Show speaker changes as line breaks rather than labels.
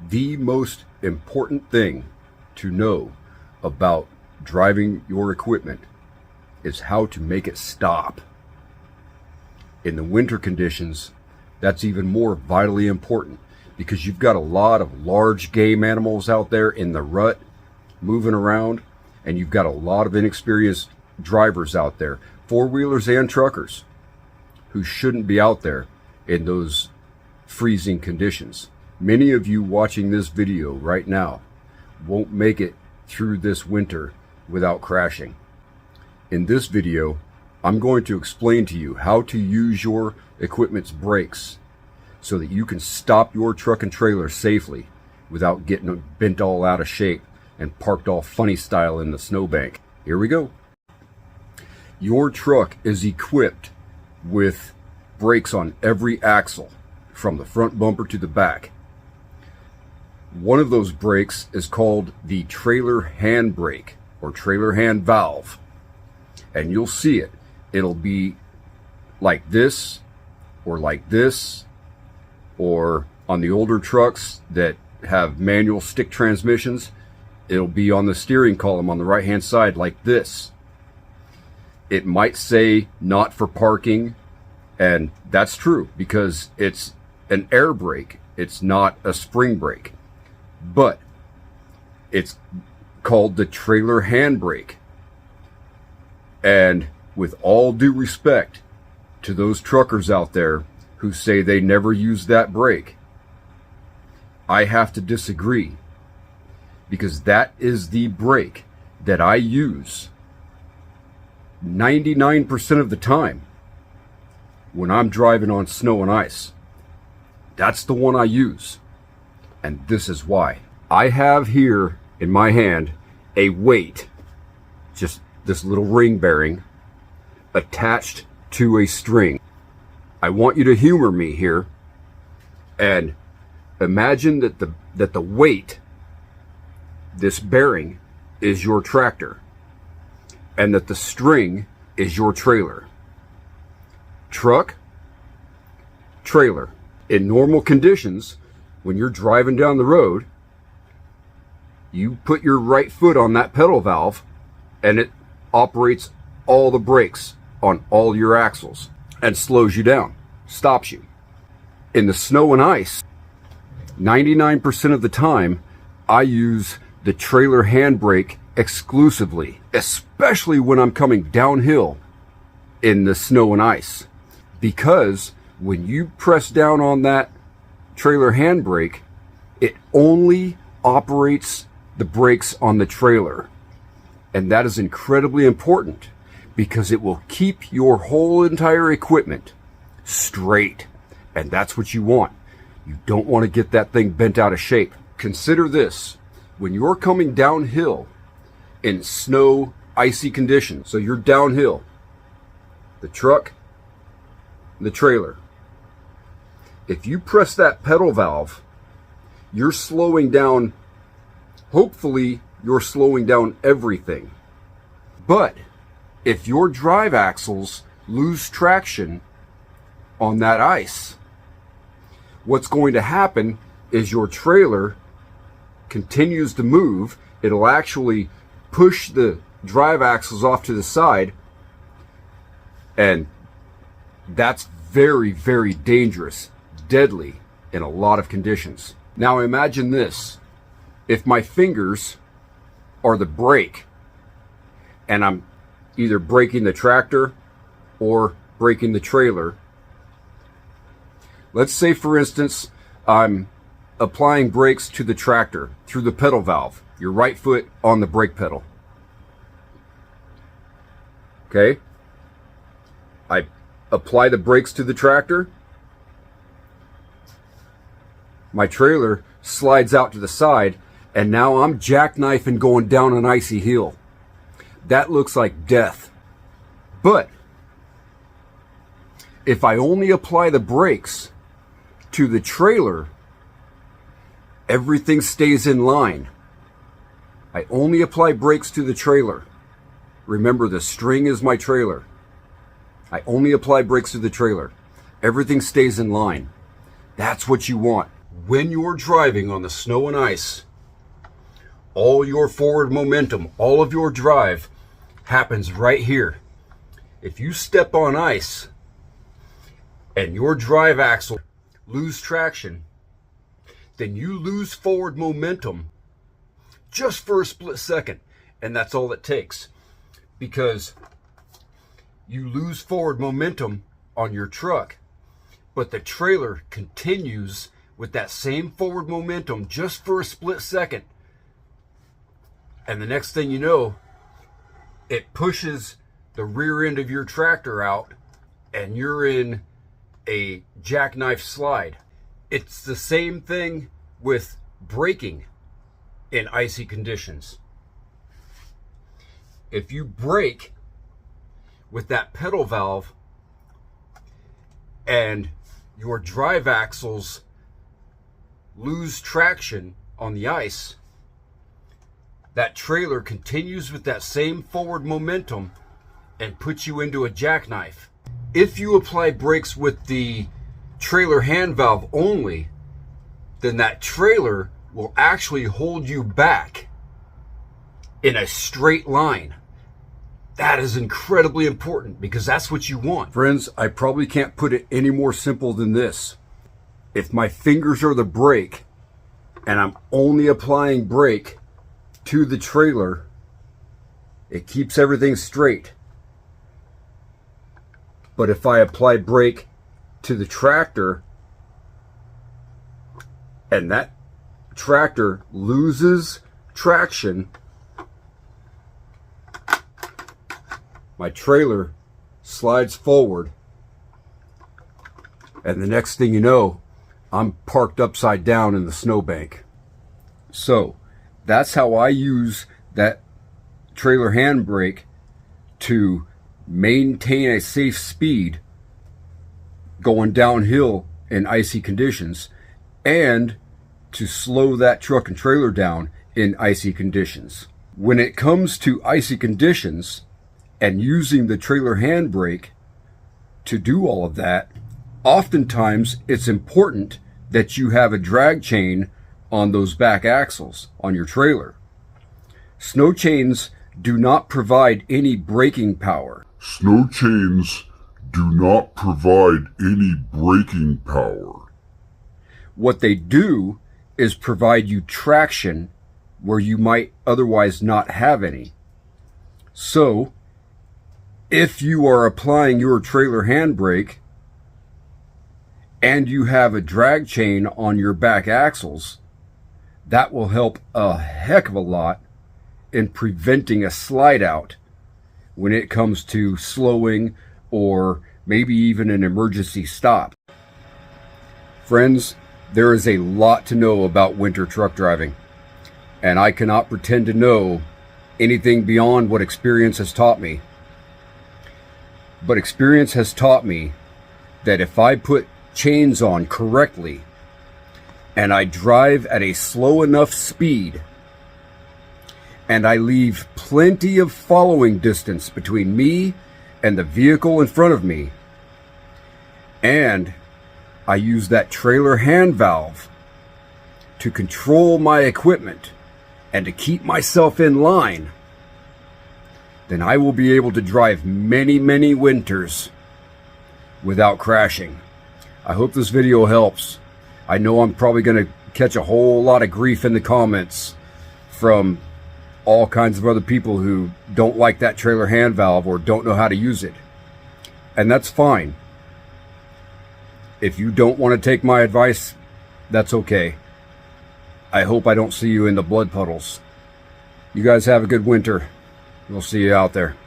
The most important thing to know about driving your equipment is how to make it stop. In the winter conditions, that's even more vitally important because you've got a lot of large game animals out there in the rut moving around, and you've got a lot of inexperienced drivers out there, four-wheelers and truckers, who shouldn't be out there in those freezing conditions. Many of you watching this video right now won't make it through this winter without crashing. In this video, I'm going to explain to you how to use your equipment's brakes so that you can stop your truck and trailer safely without getting bent all out of shape and parked all funny style in the snowbank. Here we go. Your truck is equipped with brakes on every axle, from the front bumper to the back. One of those brakes is called the trailer hand brake or trailer hand valve. And you'll see it. It'll be like this, or like this, or on the older trucks that have manual stick transmissions, it'll be on the steering column on the right hand side like this. It might say not for parking, and that's true because it's an air brake. It's not a spring brake, but it's called the trailer hand brake. And with all due respect to those truckers out there who say they never use that brake, I have to disagree, because that is the brake that I use 99% of the time when I'm driving on snow and ice. That's the one I use, and this is why. I have here in my hand a weight, just this little ring bearing attached to a string. I want you to humor me here and imagine that the weight, this bearing, is your tractor, and that the string is your trailer. Truck, trailer. In normal conditions, when you're driving down the road, you put your right foot on that pedal valve and it operates all the brakes on all your axles and slows you down, stops you. In the snow and ice, 99% of the time, I use the trailer handbrake exclusively, especially when I'm coming downhill in the snow and ice, because when you press down on that trailer handbrake, it only operates the brakes on the trailer. And that is incredibly important because it will keep your whole entire equipment straight. And that's what you want. You don't want to get that thing bent out of shape. Consider this. When you're coming downhill in snow, icy conditions, so you're downhill, the truck, the trailer, if you press that pedal valve, you're slowing down. Hopefully, you're slowing down everything. But if your drive axles lose traction on that ice, what's going to happen is your trailer continues to move. It'll actually push the drive axles off to the side, and that's very, very dangerous, deadly in a lot of conditions. Now imagine this. If my fingers are the brake and I'm either braking the tractor or braking the trailer, let's say for instance I'm applying brakes to the tractor through the pedal valve, your right foot on the brake pedal. Okay? I apply the brakes to the tractor. My trailer slides out to the side, and now I'm jackknifing going down an icy hill. That looks like death. But if I only apply the brakes to the trailer, everything stays in line. I only apply brakes to the trailer. Remember, the string is my trailer. I only apply brakes to the trailer. Everything stays in line. That's what you want. when you're driving on the snow and ice, all your forward momentum, all of your drive happens right here. If you step on ice and your drive axle lose traction, then you lose forward momentum just for a split second. And that's all it takes, because you lose forward momentum on your truck, but the trailer continues with that same forward momentum just for a split second. And the next thing you know, it pushes the rear end of your tractor out and you're in a jackknife slide. It's the same thing with braking in icy conditions. If you brake with that pedal valve and your drive axles lose traction on the ice, that trailer continues with that same forward momentum and puts you into a jackknife. If you apply brakes with the trailer hand valve only, then that trailer will actually hold you back in a straight line. That is incredibly important, because that's what you want. Friends, I probably can't put it any more simple than this. If my fingers are the brake and I'm only applying brake to the trailer, it keeps everything straight. But if I apply brake to the tractor and that tractor loses traction, my trailer slides forward, and the next thing you know, I'm parked upside down in the snowbank. So that's how I use that trailer handbrake to maintain a safe speed going downhill in icy conditions, and to slow that truck and trailer down in icy conditions. When it comes to icy conditions and using the trailer handbrake to do all of that, oftentimes it's important that you have a drag chain on those back axles on your trailer. Snow chains do not provide any braking power.
Snow chains do not provide any braking power.
What they do is provide you traction where you might otherwise not have any. So, if you are applying your trailer handbrake and you have a drag chain on your back axles, that will help a heck of a lot in preventing a slide out when it comes to slowing or maybe even an emergency stop. Friends, there is a lot to know about winter truck driving, and I cannot pretend to know anything beyond what experience has taught me. But experience has taught me that if I put chains on correctly and I drive at a slow enough speed and I leave plenty of following distance between me and the vehicle in front of me, and I use that trailer hand valve to control my equipment and to keep myself in line, then I will be able to drive many, many winters without crashing. I hope this video helps. I know I'm probably going to catch a whole lot of grief in the comments from all kinds of other people who don't like that trailer hand valve or don't know how to use it. And that's fine. If you don't want to take my advice, that's okay. I hope I don't see you in the blood puddles. You guys have a good winter. We'll see you out there.